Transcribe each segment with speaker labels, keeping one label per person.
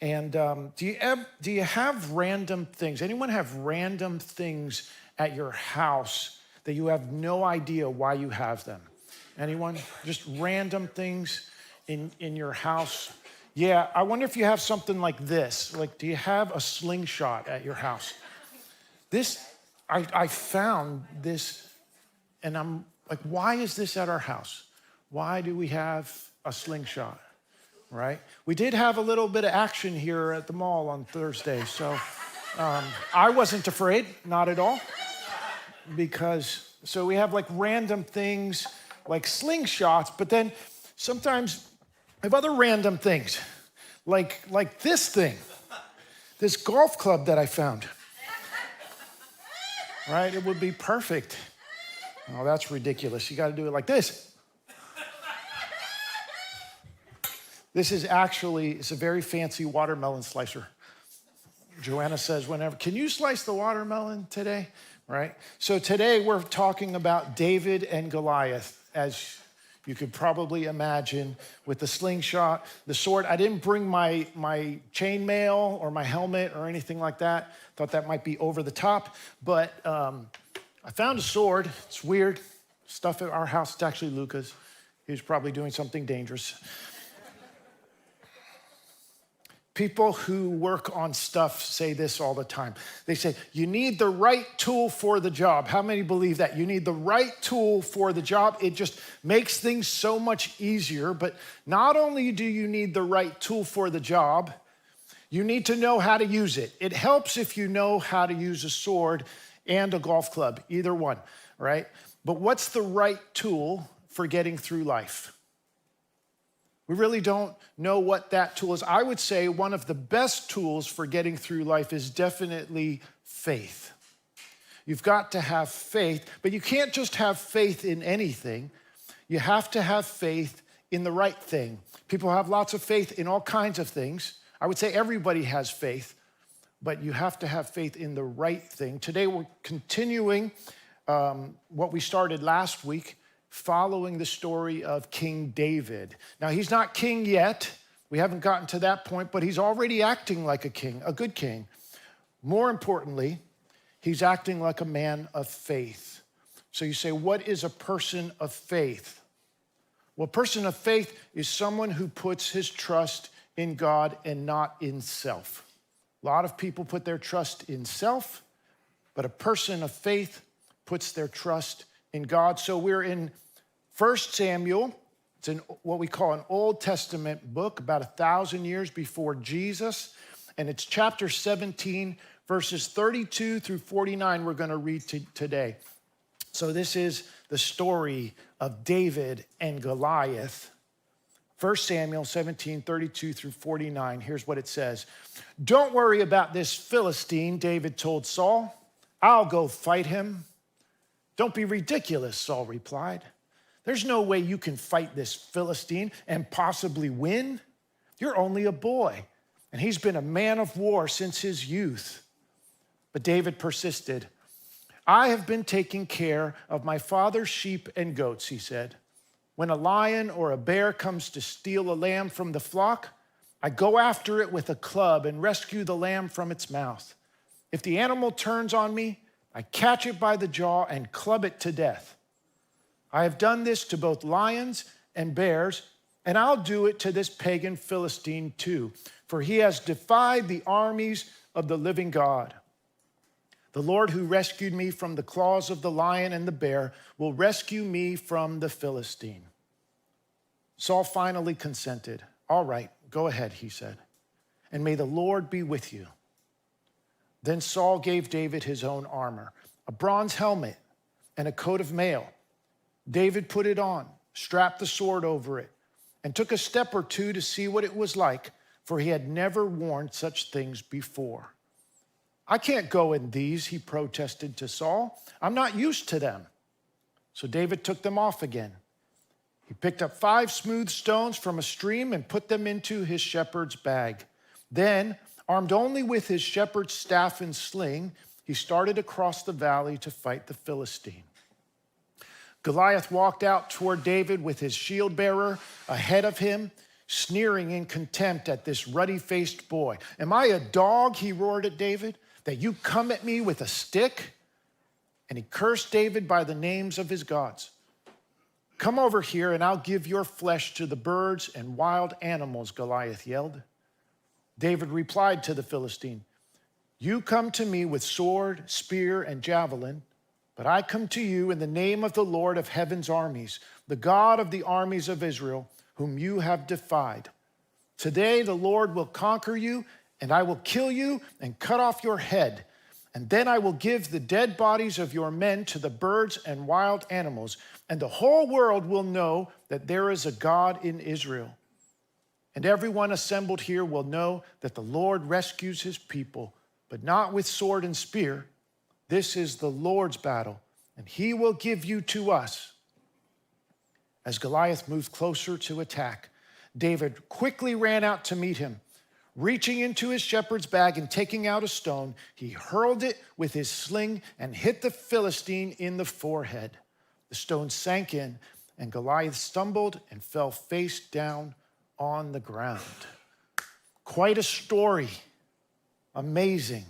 Speaker 1: And do you have random things? Anyone have random things at your house that you have no idea why you have them? Anyone? Just random things in your house? Yeah, I wonder if you have something like this. Like, do you have a slingshot at your house? I found this, and I'm like, why is this at our house? Why do we have a slingshot? Right? We did have a little bit of action here at the mall on Thursday, so I wasn't afraid, not at all, so we have like random things like slingshots, but then sometimes we have other random things, like this thing, this golf club that I found, right? It would be perfect. Oh, that's ridiculous. You got to do it like this. This is it's a very fancy watermelon slicer. Joanna says whenever, can you slice the watermelon today? Right? So today we're talking about David and Goliath, as you could probably imagine, with the slingshot, the sword. I didn't bring my chainmail or my helmet or anything like that. Thought that might be over the top, but I found a sword. It's weird. Stuff at our house. It's actually Luca's. He was probably doing something dangerous. People who work on stuff say this all the time. They say, you need the right tool for the job. How many believe that? You need the right tool for the job. It just makes things so much easier. But not only do you need the right tool for the job, you need to know how to use it. It helps if you know how to use a sword and a golf club, either one, right? But what's the right tool for getting through life? We really don't know what that tool is. I would say one of the best tools for getting through life is definitely faith. You've got to have faith, but you can't just have faith in anything. You have to have faith in the right thing. People have lots of faith in all kinds of things. I would say everybody has faith, but you have to have faith in the right thing. Today we're continuing what we started last week, following the story of King David. Now, he's not king yet. We haven't gotten to that point, but he's already acting like a king, a good king. More importantly, he's acting like a man of faith. So you say, what is a person of faith? Well, a person of faith is someone who puts his trust in God and not in self. A lot of people put their trust in self, but a person of faith puts their trust in God. So we're in 1 Samuel. It's in what we call an Old Testament book, about 1,000 years before Jesus. And it's chapter 17, verses 32 through 49 we're going to read today. So this is the story of David and Goliath. 1 Samuel 17, 32 through 49. Here's what it says. Don't worry about this Philistine, David told Saul. I'll go fight him. Don't be ridiculous, Saul replied. There's no way you can fight this Philistine and possibly win. You're only a boy, and he's been a man of war since his youth. But David persisted. I have been taking care of my father's sheep and goats, he said. When a lion or a bear comes to steal a lamb from the flock, I go after it with a club and rescue the lamb from its mouth. If the animal turns on me, I catch it by the jaw and club it to death. I have done this to both lions and bears, and I'll do it to this pagan Philistine too, for he has defied the armies of the living God. The Lord who rescued me from the claws of the lion and the bear will rescue me from the Philistine. Saul finally consented. All right, go ahead, he said, and may the Lord be with you. Then Saul gave David his own armor, a bronze helmet, and a coat of mail. David put it on, strapped the sword over it, and took a step or two to see what it was like, for he had never worn such things before. I can't go in these, he protested to Saul. I'm not used to them. So David took them off again. He picked up 5 smooth stones from a stream and put them into his shepherd's bag. Then, armed only with his shepherd's staff and sling, he started across the valley to fight the Philistine. Goliath walked out toward David with his shield bearer ahead of him. sneering in contempt at this ruddy-faced boy. Am I a dog, he roared at David, that you come at me with a stick? And he cursed David by the names of his gods. Come over here and I'll give your flesh to the birds and wild animals, Goliath yelled. David replied to the Philistine, you come to me with sword, spear, and javelin, but I come to you in the name of the Lord of heaven's armies, the God of the armies of Israel, whom you have defied. Today the Lord will conquer you, and I will kill you and cut off your head. And then I will give the dead bodies of your men to the birds and wild animals, and the whole world will know that there is a God in Israel. And everyone assembled here will know that the Lord rescues his people, but not with sword and spear. This is the Lord's battle, and he will give you to us. As Goliath moved closer to attack, David quickly ran out to meet him. Reaching into his shepherd's bag and taking out a stone, he hurled it with his sling and hit the Philistine in the forehead. The stone sank in, and Goliath stumbled and fell face down on the ground. Quite a story. Amazing.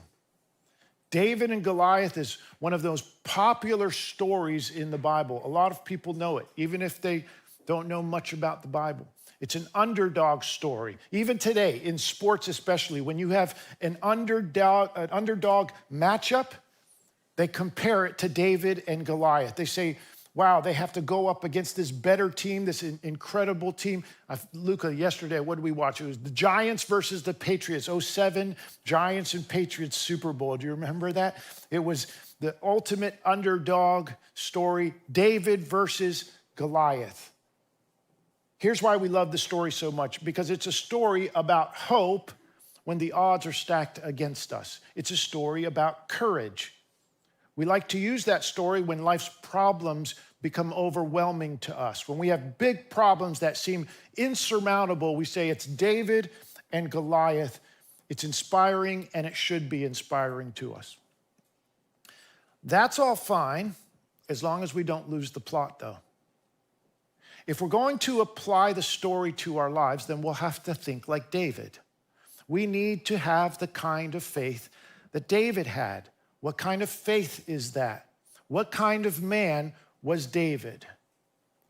Speaker 1: David and Goliath is one of those popular stories in the Bible. A lot of people know it, even if they don't know much about the Bible. It's an underdog story. Even today, in sports especially, when you have an underdog matchup, they compare it to David and Goliath. They say, wow, they have to go up against this better team, this incredible team. Luca, yesterday, what did we watch? It was the Giants versus the Patriots, 2007 Giants and Patriots Super Bowl. Do you remember that? It was the ultimate underdog story, David versus Goliath. Here's why we love the story so much, because it's a story about hope when the odds are stacked against us. It's a story about courage. We like to use that story when life's problems become overwhelming to us. When we have big problems that seem insurmountable, we say it's David and Goliath. It's inspiring, and it should be inspiring to us. That's all fine, as long as we don't lose the plot, though. If we're going to apply the story to our lives, then we'll have to think like David. We need to have the kind of faith that David had. What kind of faith is that? What kind of man was David?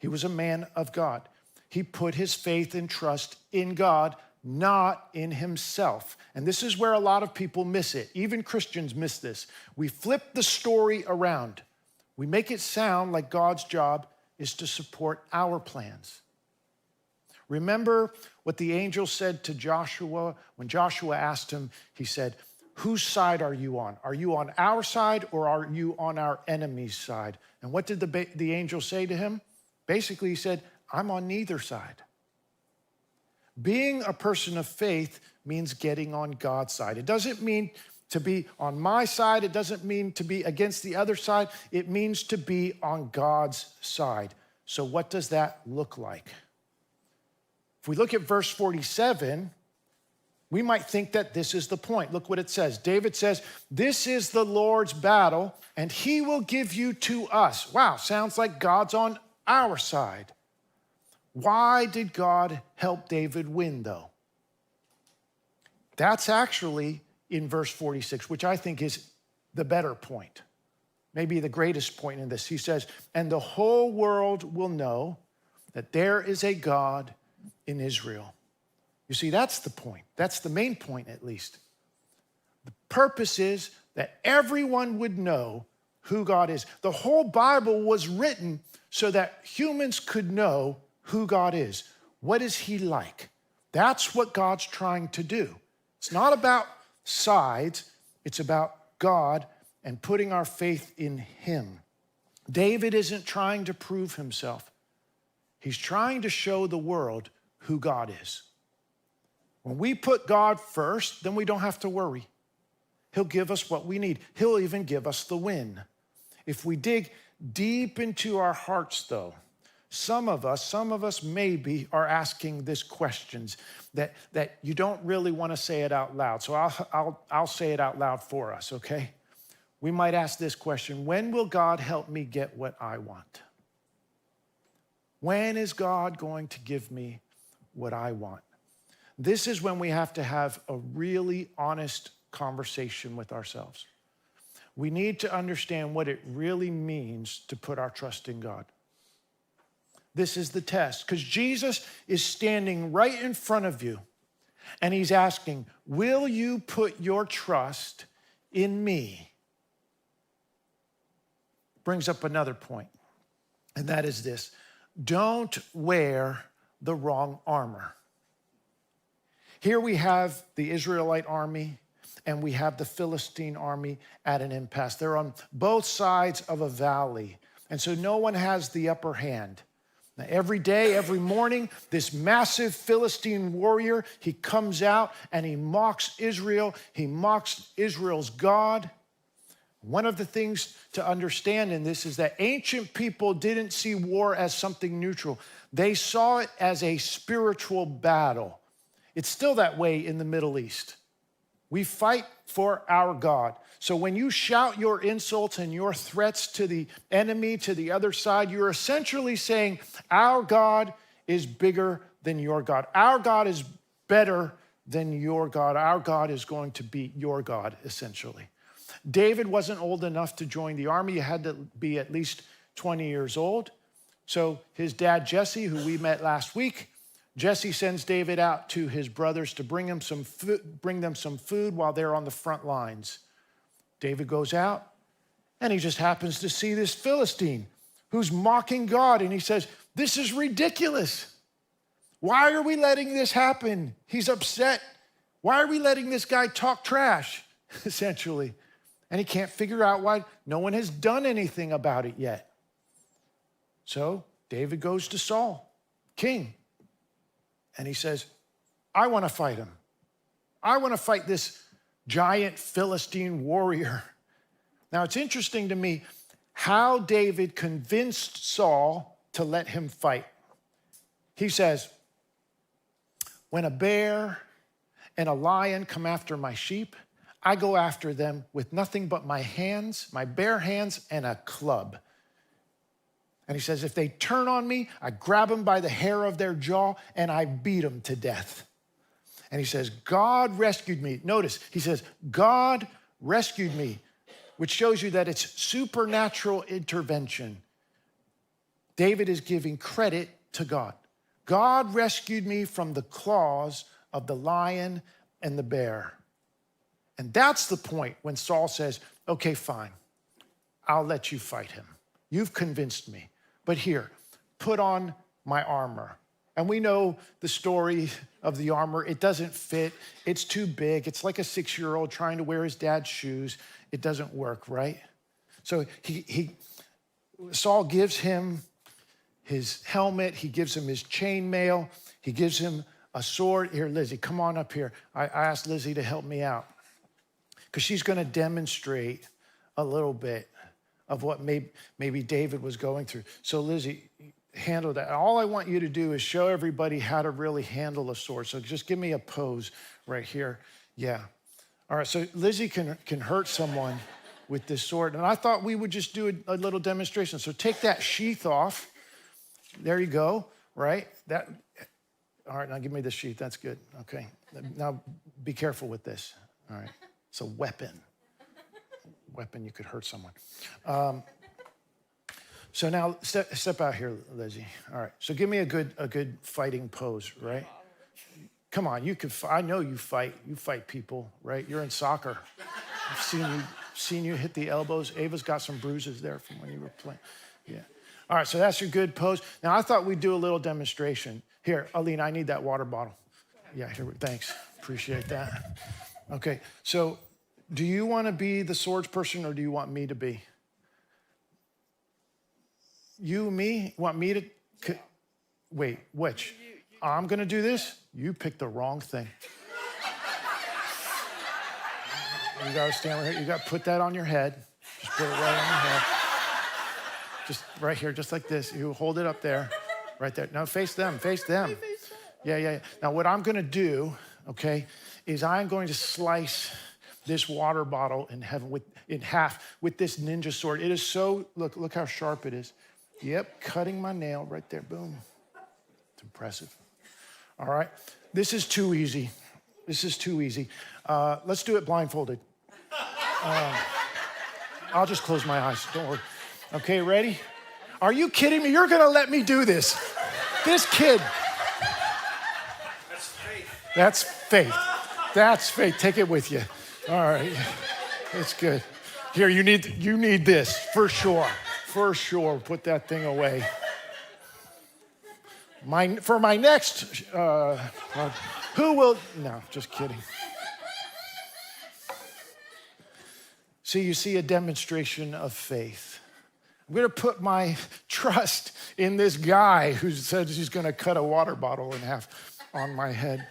Speaker 1: He was a man of God. He put his faith and trust in God, not in himself. And this is where a lot of people miss it. Even Christians miss this. We flip the story around. We make it sound like God's job is to support our plans. Remember what the angel said to Joshua when Joshua asked him, he said, whose side are you on? Are you on our side or are you on our enemy's side? And what did the angel say to him? Basically, he said, I'm on neither side. Being a person of faith means getting on God's side. It doesn't mean to be on my side. It doesn't mean to be against the other side. It means to be on God's side. So what does that look like? If we look at verse 47, we might think that this is the point. Look what it says. David says, this is the Lord's battle, and he will give you to us. Wow, sounds like God's on our side. Why did God help David win, though? That's actually in verse 46, which I think is the better point, maybe the greatest point in this. He says, and the whole world will know that there is a God in Israel. You see, that's the point. That's the main point, at least. The purpose is that everyone would know who God is. The whole Bible was written so that humans could know who God is. What is he like? That's what God's trying to do. It's not about sides. It's about God and putting our faith in him. David isn't trying to prove himself. He's trying to show the world who God is. When we put God first, then we don't have to worry. He'll give us what we need. He'll even give us the win. If we dig deep into our hearts, though, some of us maybe are asking this questions that you don't really want to say it out loud. So I'll say it out loud for us, okay? We might ask this question: when will God help me get what I want? When is God going to give me what I want. This is when we have to have a really honest conversation with ourselves. We need to understand what it really means to put our trust in God. This is the test, because Jesus is standing right in front of you, and he's asking, will you put your trust in me? Brings up another point, and that is this: don't wear the wrong armor. Here we have the Israelite army, and we have the Philistine army at an impasse. They're on both sides of a valley, and so no one has the upper hand. Now, every day, every morning, this massive Philistine warrior, he comes out and he mocks Israel. He mocks Israel's God. One of the things to understand in this is that ancient people didn't see war as something neutral. They saw it as a spiritual battle. It's still that way in the Middle East. We fight for our God. So when you shout your insults and your threats to the enemy, to the other side, you're essentially saying, our God is bigger than your God. Our God is better than your God. Our God is going to beat your God, essentially. David wasn't old enough to join the army. You had to be at least 20 years old. So his dad, Jesse, who we met last week, Jesse sends David out to his brothers to bring them some food while they're on the front lines. David goes out, and he just happens to see this Philistine who's mocking God, and he says, this is ridiculous. Why are we letting this happen? He's upset. Why are we letting this guy talk trash, essentially? And he can't figure out why no one has done anything about it yet. So David goes to Saul, king, and he says, I want to fight him. I want to fight this giant Philistine warrior. Now, it's interesting to me how David convinced Saul to let him fight. He says, when a bear and a lion come after my sheep, I go after them with nothing but my hands, my bare hands, and a club. And he says, if they turn on me, I grab them by the hair of their jaw and I beat them to death. And he says, God rescued me. Notice, he says, God rescued me, which shows you that it's supernatural intervention. David is giving credit to God. God rescued me from the claws of the lion and the bear. And that's the point when Saul says, okay, fine, I'll let you fight him. You've convinced me. But here, put on my armor. And we know the story of the armor. It doesn't fit. It's too big. It's like a 6-year-old trying to wear his dad's shoes. It doesn't work, right? So Saul gives him his helmet. He gives him his chainmail. He gives him a sword. Here, Lizzie, come on up here. I asked Lizzie to help me out because she's going to demonstrate a little bit of what maybe David was going through. So Lizzie, handle that. All I want you to do is show everybody how to really handle a sword. So just give me a pose right here. Yeah. All right, so Lizzie can hurt someone with this sword. And I thought we would just do a little demonstration. So take that sheath off. There you go, right? All right, now give me the sheath. That's good. Okay. Now be careful with this. All right. It's a weapon. You could hurt someone. So now step out here, Lizzie. All right. So give me a good fighting pose, right? Come on, I know you fight. You fight people, right? You're in soccer. I've seen you hit the elbows. Ava's got some bruises there from when you were playing. Yeah. All right. So that's your good pose. Now I thought we'd do a little demonstration. Here, Alina, I need that water bottle. Yeah. Here. Thanks. Appreciate that. Okay. So. Do you want to be the swords person or do you want me to be? You, me? Want me to? Wait, which? I'm going to do this? You picked the wrong thing. You got to stand right here. You got to put that on your head. Just put it right on your head. Just right here, just like this. You hold it up there, right there. Now face them, face them. Yeah. Now what I'm going to do, okay, is I'm going to slice this water bottle in half with this ninja sword. It is so, look how sharp it is. Yep, cutting my nail right there, boom. It's impressive. All right? This is too easy. This is too easy. Let's do it blindfolded. I'll just close my eyes, don't worry. Okay, ready? Are you kidding me? You're gonna let me do this. This kid.
Speaker 2: That's faith.
Speaker 1: That's faith. That's faith. Take it with you. All right. It's good. Here, you need this, for sure. For sure. Put that thing away. For my next, who will, no, just kidding. See, you see a demonstration of faith. I'm gonna put my trust in this guy who says he's gonna cut a water bottle in half on my head.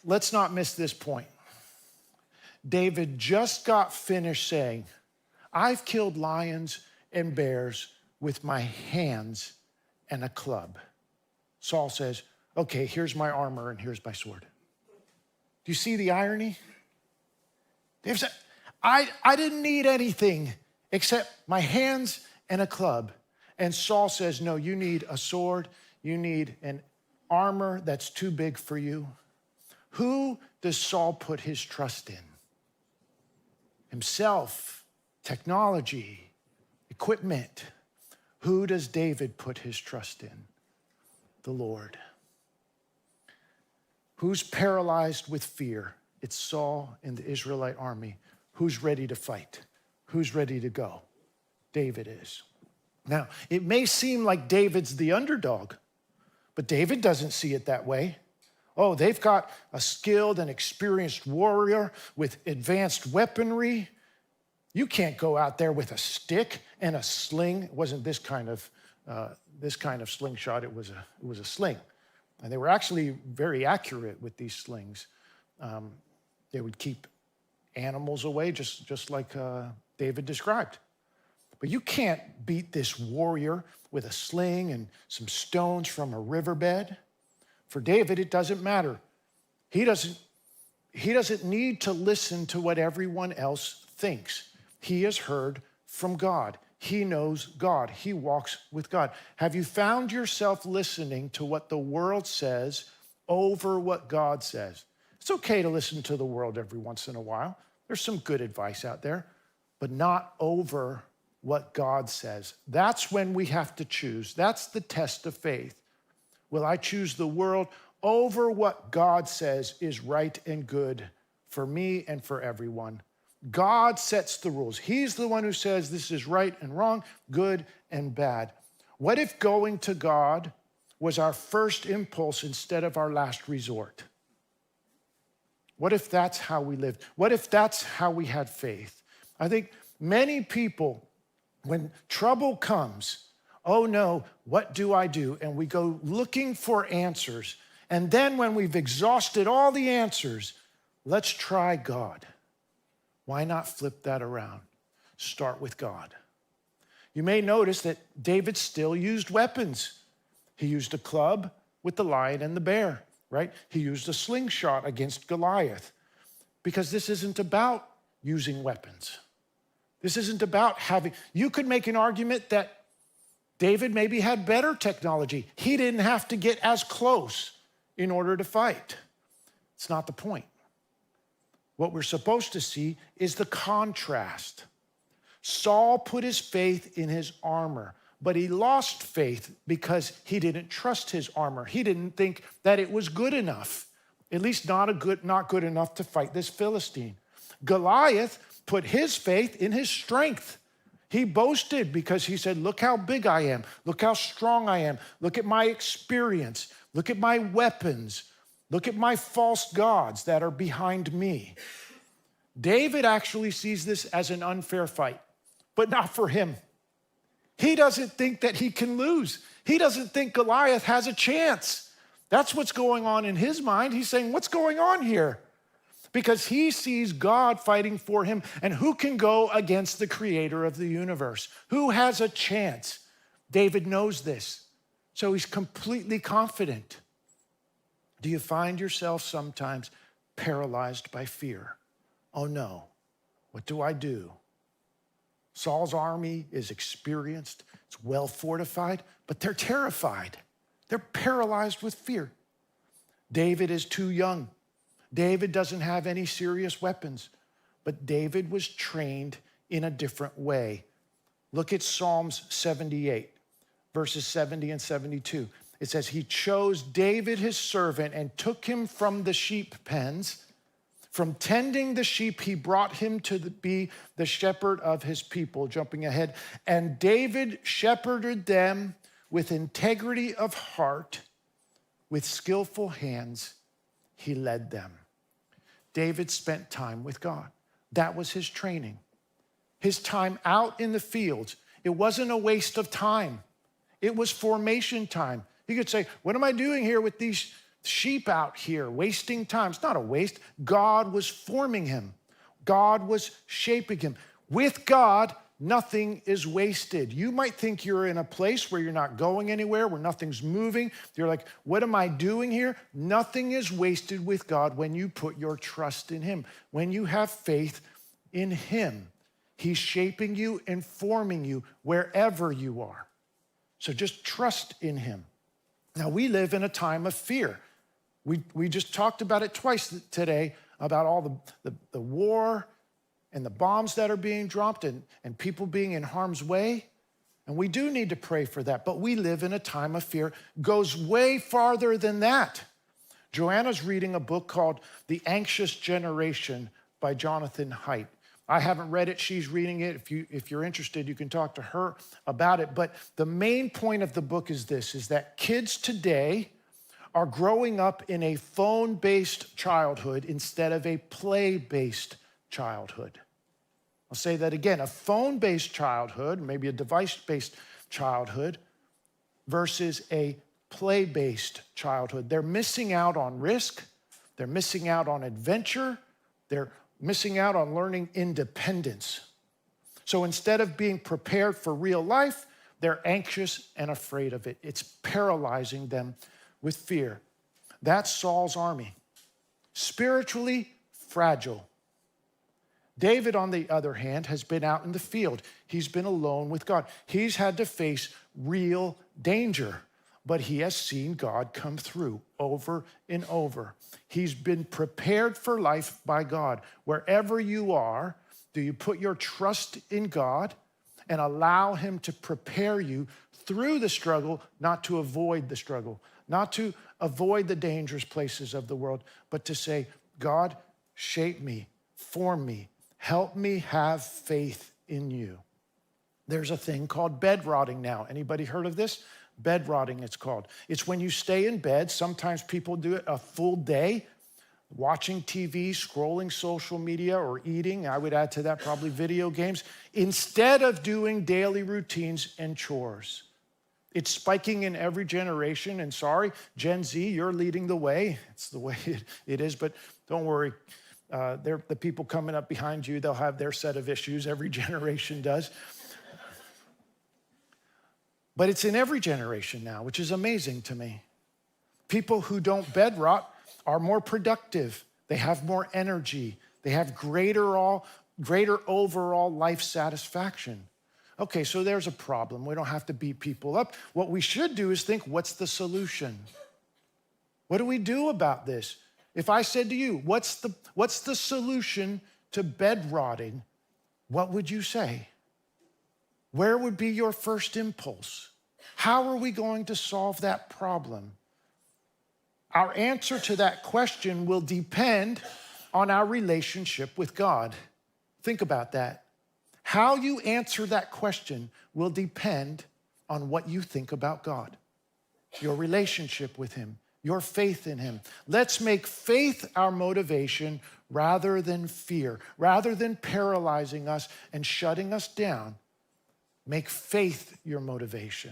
Speaker 1: Let's not miss this point. David just got finished saying, I've killed lions and bears with my hands and a club. Saul says, okay, here's my armor and here's my sword. Do you see the irony? David said, I didn't need anything except my hands and a club. And Saul says, no, you need a sword. You need an armor that's too big for you. Who does Saul put his trust in? Himself, technology, equipment. Who does David put his trust in? The Lord. Who's paralyzed with fear? It's Saul and the Israelite army. Who's ready to fight? Who's ready to go? David is. Now, it may seem like David's the underdog, but David doesn't see it that way. Oh, they've got a skilled and experienced warrior with advanced weaponry. You can't go out there with a stick and a sling. It wasn't this kind of slingshot. It was a sling, and they were actually very accurate with these slings. They would keep animals away, just like David described. But you can't beat this warrior with a sling and some stones from a riverbed. For David, it doesn't matter. He doesn't need to listen to what everyone else thinks. He has heard from God. He knows God. He walks with God. Have you found yourself listening to what the world says over what God says? It's okay to listen to the world every once in a while. There's some good advice out there, but not over what God says. That's when we have to choose. That's the test of faith. Will I choose the world over what God says is right and good for me and for everyone? God sets the rules. He's the one who says this is right and wrong, good and bad. What if going to God was our first impulse instead of our last resort? What if that's how we lived? What if that's how we had faith? I think many people, when trouble comes, oh no, what do I do? And we go looking for answers. And then when we've exhausted all the answers, let's try God. Why not flip that around? Start with God. You may notice that David still used weapons. He used a club with the lion and the bear, right? He used a slingshot against Goliath, because this isn't about using weapons. This isn't about you could make an argument that David maybe had better technology. He didn't have to get as close in order to fight. It's not the point. What we're supposed to see is the contrast. Saul put his faith in his armor, but he lost faith because he didn't trust his armor. He didn't think that it was good enough, at least not good enough to fight this Philistine. Goliath put his faith in his strength. He boasted because he said, look how big I am. Look how strong I am. Look at my experience. Look at my weapons. Look at my false gods that are behind me. David actually sees this as an unfair fight, but not for him. He doesn't think that he can lose. He doesn't think Goliath has a chance. That's what's going on in his mind. He's saying, what's going on here? Because he sees God fighting for him, and who can go against the creator of the universe? Who has a chance? David knows this, so he's completely confident. Do you find yourself sometimes paralyzed by fear? Oh no, what do I do? Saul's army is experienced, it's well fortified, but they're terrified. They're paralyzed with fear. David is too young. David doesn't have any serious weapons, but David was trained in a different way. Look at Psalms 78, verses 70 and 72. It says, he chose David, his servant, and took him from the sheep pens. From tending the sheep, he brought him to be the shepherd of his people. Jumping ahead. And David shepherded them with integrity of heart, with skillful hands, he led them. David spent time with God. That was his training. His time out in the fields, it wasn't a waste of time. It was formation time. You could say, what am I doing here with these sheep out here, wasting time? It's not a waste. God was forming him. God was shaping him. With God, nothing is wasted. You might think you're in a place where you're not going anywhere, where nothing's moving. You're like, what am I doing here? Nothing is wasted with God when you put your trust in him. When you have faith in him, he's shaping you and forming you wherever you are. So just trust in him. Now, we live in a time of fear. We just talked about it twice today, about all the war and the bombs that are being dropped and people being in harm's way. And we do need to pray for that. But we live in a time of fear. Goes way farther than that. Joanna's reading a book called The Anxious Generation by Jonathan Haidt. I haven't read it. She's reading it. If you're interested, you can talk to her about it. But the main point of the book is this, is that kids today are growing up in a phone-based childhood instead of a play-based childhood. I'll say that again, a phone-based childhood, maybe a device-based childhood versus a play-based childhood. They're missing out on risk. They're missing out on adventure. They're missing out on learning independence. So instead of being prepared for real life, they're anxious and afraid of it. It's paralyzing them with fear. That's Saul's army. Spiritually fragile. David, on the other hand, has been out in the field. He's been alone with God. He's had to face real danger, but he has seen God come through over and over. He's been prepared for life by God. Wherever you are, do you put your trust in God and allow him to prepare you through the struggle, not to avoid the struggle, not to avoid the dangerous places of the world, but to say, God, shape me, form me, help me have faith in you. There's a thing called bed rotting now. Anybody heard of this? Bed rotting, it's called. It's when you stay in bed. Sometimes people do it a full day, watching TV, scrolling social media, or eating. I would add to that probably video games, instead of doing daily routines and chores. It's spiking in every generation, and sorry, Gen Z, you're leading the way. It's the way it is, but don't worry. They're the people coming up behind you, they'll have their set of issues. Every generation does. But it's in every generation now, which is amazing to me. People who don't bed rot are more productive. They have more energy. They have greater overall life satisfaction. Okay, so there's a problem. We don't have to beat people up. What we should do is think, what's the solution? What do we do about this? If I said to you, what's the solution to bed rotting? What would you say? Where would be your first impulse? How are we going to solve that problem? Our answer to that question will depend on our relationship with God. Think about that. How you answer that question will depend on what you think about God, your relationship with him, your faith in him. Let's make faith our motivation rather than fear, rather than paralyzing us and shutting us down. Make faith your motivation.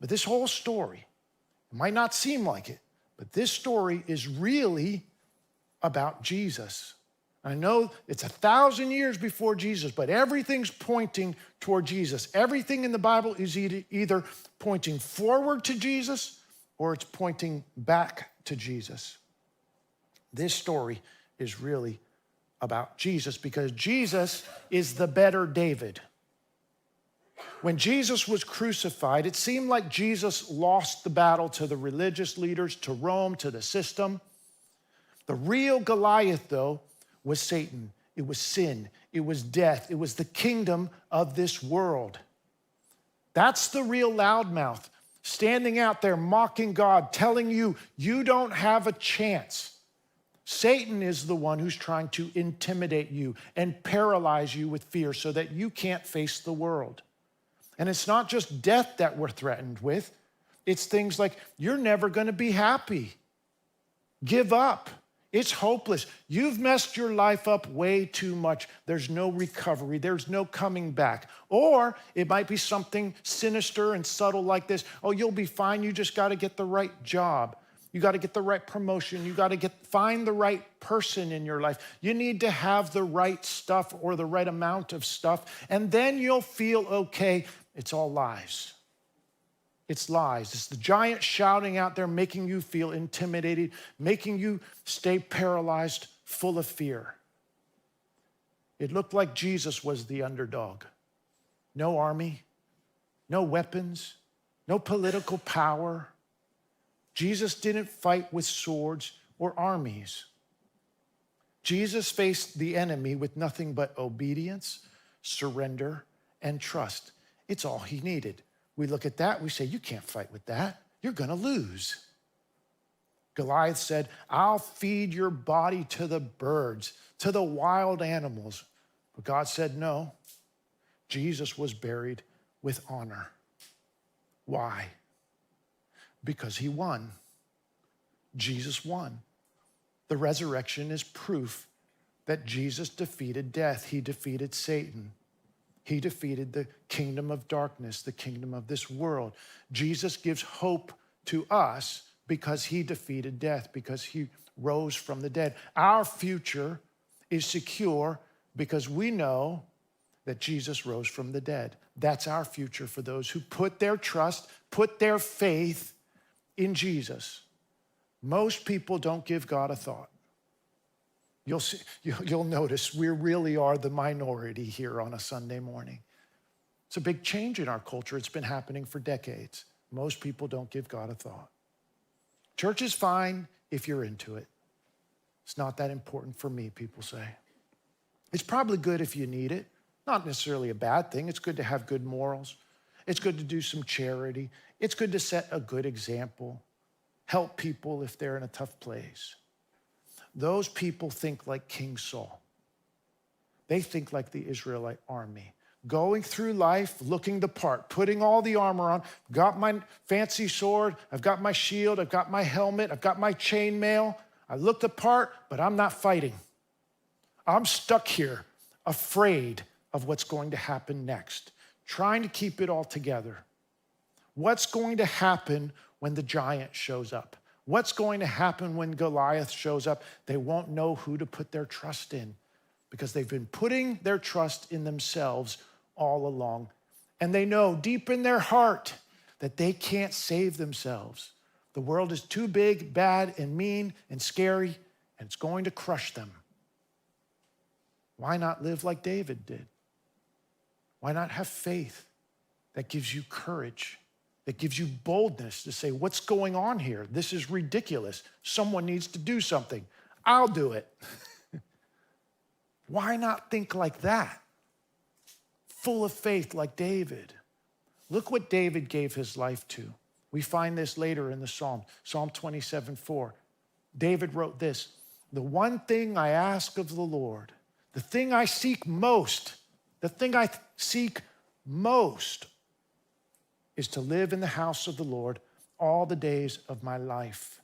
Speaker 1: But this whole story, it might not seem like it, but this story is really about Jesus. I know it's 1,000 years before Jesus, but everything's pointing toward Jesus. Everything in the Bible is either pointing forward to Jesus or it's pointing back to Jesus. This story is really about Jesus because Jesus is the better David. When Jesus was crucified, it seemed like Jesus lost the battle to the religious leaders, to Rome, to the system. The real Goliath, though, was Satan. It was sin. It was death. It was the kingdom of this world. That's the real loudmouth, standing out there mocking God, telling you, you don't have a chance. Satan is the one who's trying to intimidate you and paralyze you with fear so that you can't face the world. And it's not just death that we're threatened with. It's things like, you're never going to be happy. Give up. It's hopeless. You've messed your life up way too much. There's no recovery. There's no coming back. Or it might be something sinister and subtle like this. Oh, you'll be fine. You just got to get the right job. You got to get the right promotion. You got to find the right person in your life. You need to have the right stuff or the right amount of stuff, and then you'll feel okay. It's all lies. It's lies. It's the giant shouting out there, making you feel intimidated, making you stay paralyzed, full of fear. It looked like Jesus was the underdog. No army, no weapons, no political power. Jesus didn't fight with swords or armies. Jesus faced the enemy with nothing but obedience, surrender, and trust. It's all he needed. We look at that, we say, you can't fight with that. You're going to lose. Goliath said, I'll feed your body to the birds, to the wild animals. But God said, no. Jesus was buried with honor. Why? Because he won. Jesus won. The resurrection is proof that Jesus defeated death. He defeated Satan. He defeated the kingdom of darkness, the kingdom of this world. Jesus gives hope to us because he defeated death, because he rose from the dead. Our future is secure because we know that Jesus rose from the dead. That's our future for those who put their trust, put their faith in Jesus. Most people don't give God a thought. You'll notice we really are the minority here on a Sunday morning. It's a big change in our culture. It's been happening for decades. Most people don't give God a thought. Church is fine if you're into it. It's not that important for me, people say. It's probably good if you need it. Not necessarily a bad thing. It's good to have good morals. It's good to do some charity. It's good to set a good example. Help people if they're in a tough place. Those people think like King Saul. They think like the Israelite army, going through life, looking the part, putting all the armor on. Got my fancy sword, I've got my shield, I've got my helmet, I've got my chainmail. I look the part, but I'm not fighting. I'm stuck here, afraid of what's going to happen next, trying to keep it all together. What's going to happen when the giant shows up? What's going to happen when Goliath shows up? They won't know who to put their trust in because they've been putting their trust in themselves all along. And they know deep in their heart that they can't save themselves. The world is too big, bad, and mean, and scary, and it's going to crush them. Why not live like David did? Why not have faith that gives you courage? That gives you boldness to say, what's going on here? This is ridiculous. Someone needs to do something. I'll do it. Why not think like that? Full of faith like David. Look what David gave his life to. We find this later in the Psalm, Psalm 27:4. David wrote this, the one thing I ask of the Lord, the thing I seek most, is to live in the house of the Lord all the days of my life,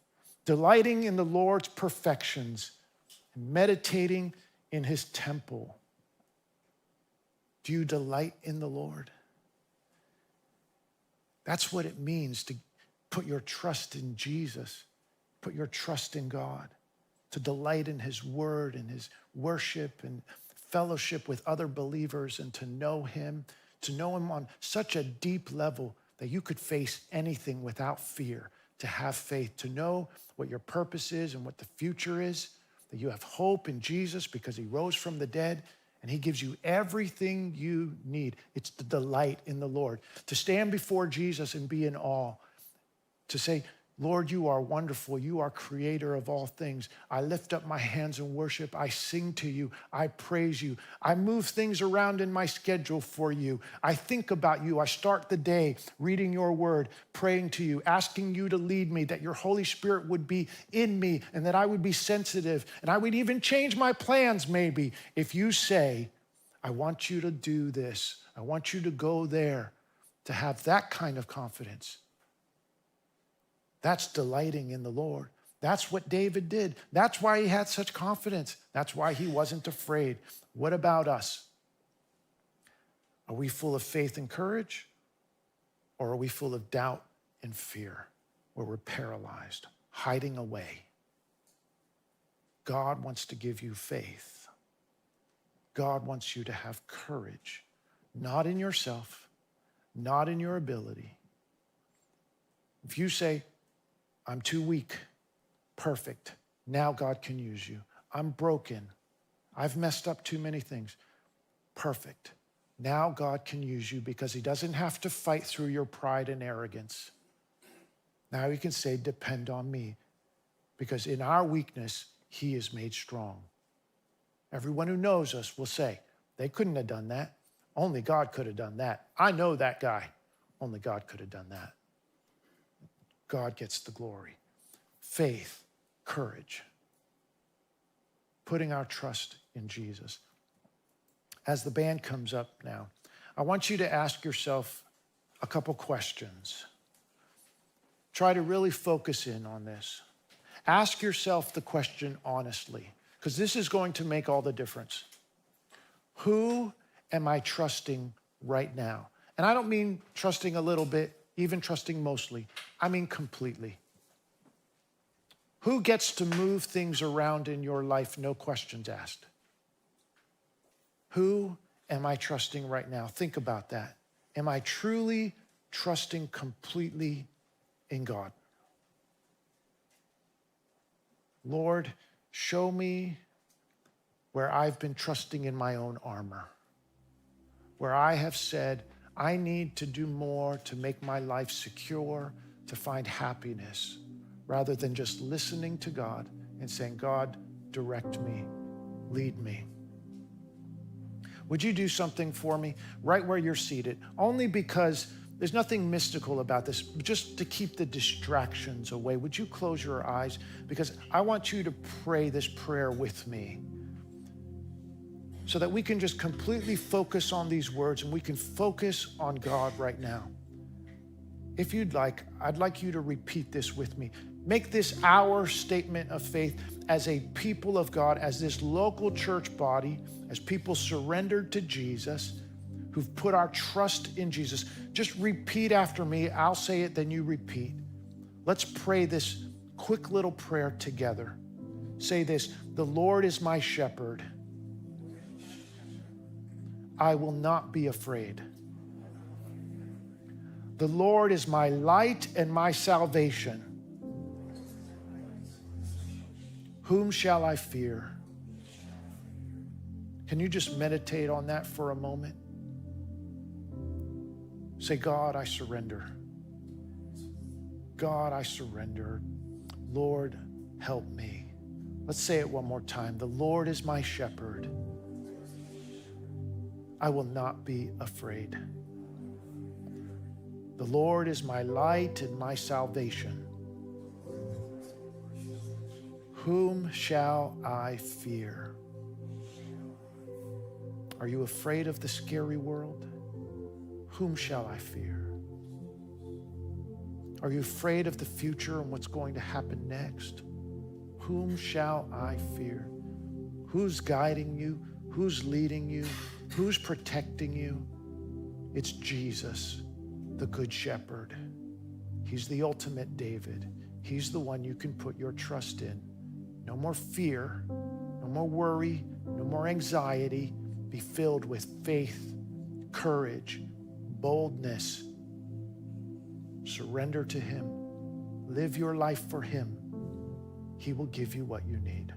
Speaker 1: delighting in the Lord's perfections and meditating in his temple. Do you delight in the Lord? That's what it means to put your trust in Jesus, put your trust in God, to delight in his word and his worship and fellowship with other believers and to know him on such a deep level that you could face anything without fear, to have faith, to know what your purpose is and what the future is, that you have hope in Jesus because he rose from the dead, And he gives you everything you need. It's the delight in the Lord. To stand before Jesus and be in awe. To say, Lord, you are wonderful. You are creator of all things. I lift up my hands in worship. I sing to you. I praise you. I move things around in my schedule for you. I think about you. I start the day reading your word, praying to you, asking you to lead me, that your Holy Spirit would be in me and that I would be sensitive. And I would even change my plans maybe if you say, I want you to do this. I want you to go there. To have that kind of confidence. That's delighting in the Lord. That's what David did. That's why he had such confidence. That's why he wasn't afraid. What about us? Are we full of faith and courage? Or are we full of doubt and fear, where we're paralyzed, hiding away? God wants to give you faith. God wants you to have courage, not in yourself, not in your ability. If you say, I'm too weak, perfect. Now God can use you. I'm broken. I've messed up too many things. Perfect. Now God can use you because he doesn't have to fight through your pride and arrogance. Now he can say, depend on me. Because in our weakness, he is made strong. Everyone who knows us will say, they couldn't have done that. Only God could have done that. I know that guy. Only God could have done that. God gets the glory. Faith, courage. Putting our trust in Jesus. As the band comes up now, I want you to ask yourself a couple questions. Try to really focus in on this. Ask yourself the question honestly, because this is going to make all the difference. Who am I trusting right now? And I don't mean trusting a little bit, even trusting mostly. I mean completely. Who gets to move things around in your life, no questions asked? Who am I trusting right now? Think about that. Am I truly trusting completely in God? Lord, show me where I've been trusting in my own armor, where I have said, I need to do more to make my life secure, to find happiness, rather than just listening to God and saying, God, direct me, lead me. Would you do something for me right where you're seated? Only because there's nothing mystical about this, just to keep the distractions away. Would you close your eyes? Because I want you to pray this prayer with me, so that we can just completely focus on these words and we can focus on God right now. If you'd like, I'd like you to repeat this with me. Make this our statement of faith as a people of God, as this local church body, as people surrendered to Jesus, who've put our trust in Jesus. Just repeat after me. I'll say it, then you repeat. Let's pray this quick little prayer together. Say this: the Lord is my shepherd. I will not be afraid. The Lord is my light and my salvation. Whom shall I fear? Can you just meditate on that for a moment? Say, God, I surrender. God, I surrender. Lord, help me. Let's say it one more time. The Lord is my shepherd. I will not be afraid. The Lord is my light and my salvation. Whom shall I fear? Are you afraid of the scary world? Whom shall I fear? Are you afraid of the future and what's going to happen next? Whom shall I fear? Who's guiding you? Who's leading you? Who's protecting you? It's Jesus, the Good Shepherd. He's the ultimate David. He's the one you can put your trust in. No more fear, no more worry, no more anxiety. Be filled with faith, courage, boldness. Surrender to him. Live your life for him. He will give you what you need.